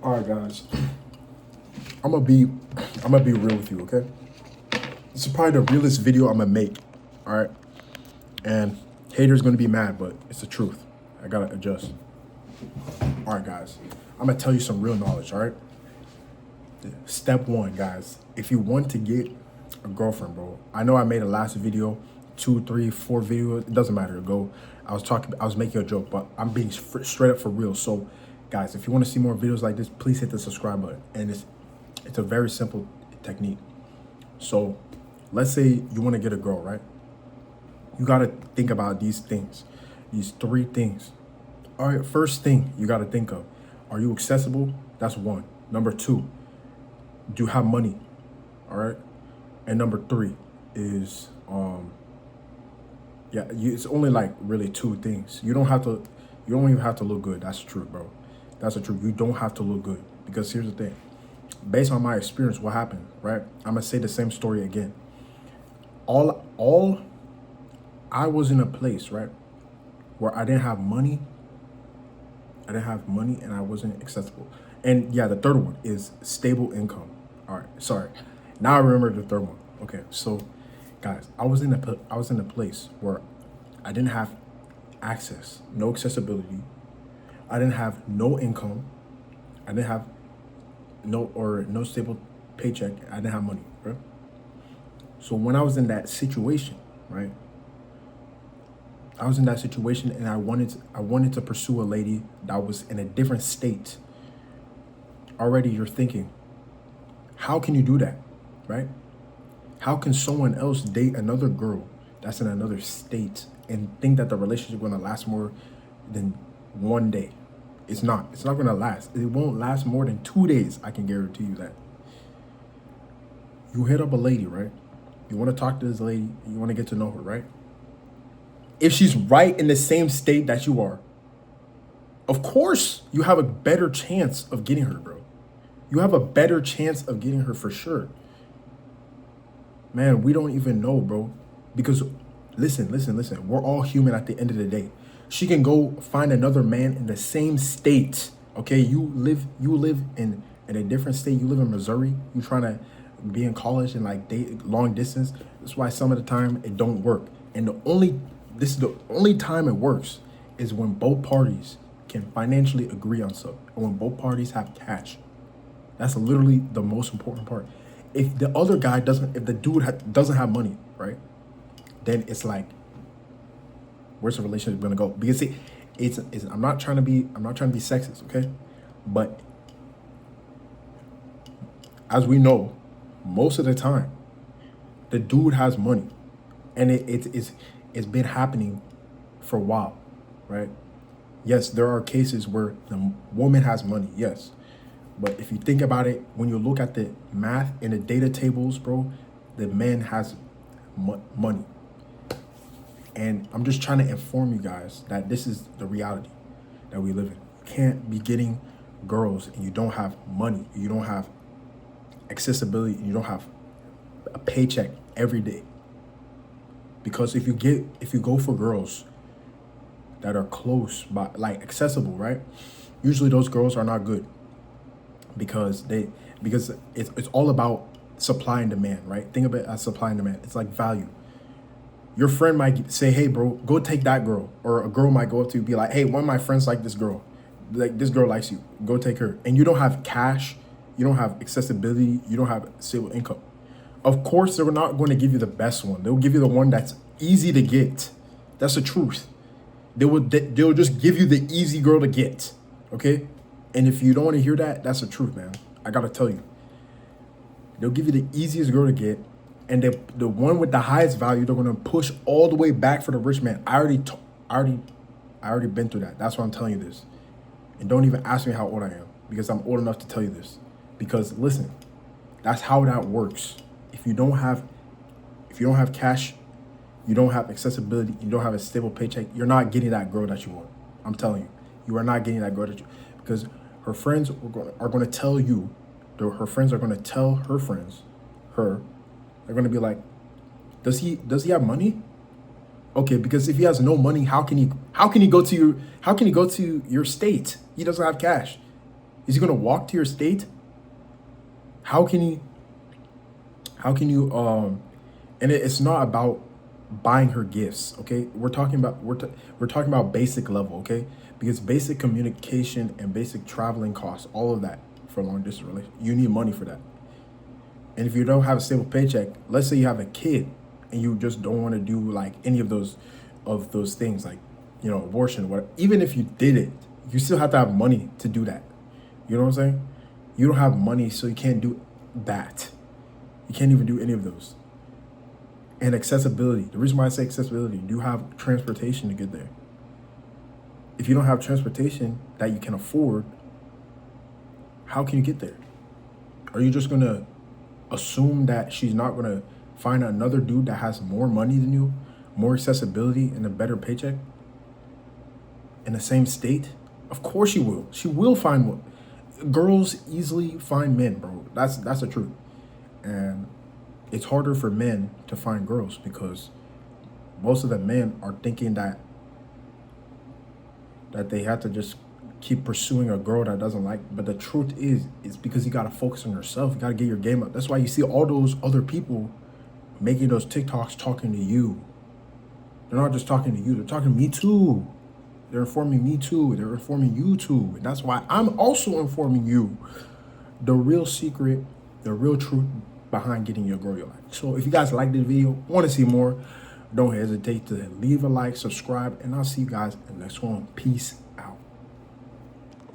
All right, guys. I'm gonna be I'm gonna be real with you, okay? This is probably the realest video I'm gonna make. All right, and haters gonna be mad, but it's the truth. I gotta adjust. All right, guys. I'm gonna tell you some real knowledge. All right. Step one, guys. If you want to get a girlfriend, bro. I know I made a last video, 2, 3, 4 videos. It doesn't matter. Go. I was making a joke, but I'm being straight up for real. So, guys, if you want to see more videos like this, please hit the subscribe button. And it's a very simple technique. So, let's say you want to get a girl, right? You gotta think about these things, these 3 things. All right. First thing you gotta think of: are you accessible? That's 1. Number 2, do you have money? All right. And number 3 is it's only like really 2 things. You don't even have to look good. That's true, bro. That's the truth. You don't have to look good, because here's the thing. Based on my experience, what happened, right? I'm gonna say the same story again. All I was in a place, right, where I didn't have money. I didn't have money and I wasn't accessible. And yeah, the third one is stable income. All right, sorry. Now I remember the third one. Okay, so guys, I was in a place where I didn't have access, no accessibility. I didn't have no income. I didn't have no stable paycheck. I didn't have money, right? So when I was in that situation, right? I was in that situation and I wanted to pursue a lady that was in a different state. Already you're thinking, how can you do that, right? How can someone else date another girl that's in another state and think that the relationship is going to last more than 1 day? It's not. It's not going to last. It won't last more than 2 days. I can guarantee you that. You hit up a lady, right? You want to talk to this lady. You want to get to know her, right? If she's right in the same state that you are, of course you have a better chance of getting her, bro. You have a better chance of getting her for sure. Man, we don't even know, bro. Because listen. We're all human at the end of the day. She can go find another man in the same state. Okay, you live in a different state. You live in Missouri. You trying to be in college and like date long distance. That's why some of the time it don't work. And this is the only time it works is when both parties can financially agree on something and when both parties have cash. That's literally the most important part. If the other guy if the dude doesn't have money, right? Then it's like, where's the relationship gonna go? Because it's I'm not trying to be sexist, okay? But as we know, most of the time, the dude has money, and it's been happening for a while, right? Yes, there are cases where the woman has money, yes. But if you think about it, when you look at the math and the data tables, bro, the man has money. And I'm just trying to inform you guys that this is the reality that we live in. You can't be getting girls and you don't have money. You don't have accessibility. And you don't have a paycheck every day. Because if you go for girls that are close by, like accessible, right? Usually those girls are not good. Because it's all about supply and demand, right? Think of it as supply and demand. It's like value. Your friend might say, hey, bro, go take that girl. Or a girl might go up to you and be like, hey, one of my friends like this girl. Like, this girl likes you. Go take her. And you don't have cash. You don't have accessibility. You don't have stable income. Of course, they're not going to give you the best one. They'll give you the one that's easy to get. That's the truth. They'll just give you the easy girl to get. Okay? And if you don't want to hear that, that's the truth, man. I got to tell you. They'll give you the easiest girl to get. And the one with the highest value, they're going to push all the way back for the rich man. I already been through that. That's why I'm telling you this. And don't even ask me how old I am, because I'm old enough to tell you this. Because listen, that's how that works. If you don't have cash, you don't have accessibility, you don't have a stable paycheck, you're not getting that girl that you want. I'm telling you. You are not getting that girl that you, because her friends are going to tell you, her friends are going to tell her friends, they're going to be like, does he have money? Okay, because if he has no money, how can he go to your state? He doesn't have cash. Is he gonna walk to your state? How can he? How can you? And it's not about buying her gifts. Okay, we're talking about basic level. Okay, because basic communication and basic traveling costs, all of that for a long distance relationship, you need money for that. And if you don't have a stable paycheck, let's say you have a kid and you just don't want to do like any of those things, like, you know, abortion, what, even if you did it, you still have to have money to do that. You know what I'm saying? You don't have money, so you can't do that. You can't even do any of those. And accessibility. The reason why I say accessibility, do you have transportation to get there? If you don't have transportation that you can afford, how can you get there? Are you just gonna assume that she's not gonna find another dude that has more money than you, more accessibility, and a better paycheck in the same state? Of course she will. She will find one. Girls easily find men, bro. That's the truth. And it's harder for men to find girls because most of the men are thinking that they have to just keep pursuing a girl that doesn't like. But the truth is, it's because you gotta focus on yourself. You gotta get your game up. That's why you see all those other people making those TikToks talking to you. They're not just talking to you, they're talking to me too. They're informing me too. They're informing you too. And that's why I'm also informing you the real secret, the real truth behind getting your girl your life. So if you guys like this video, want to see more, don't hesitate to leave a like, subscribe, and I'll see you guys in the next one. Peace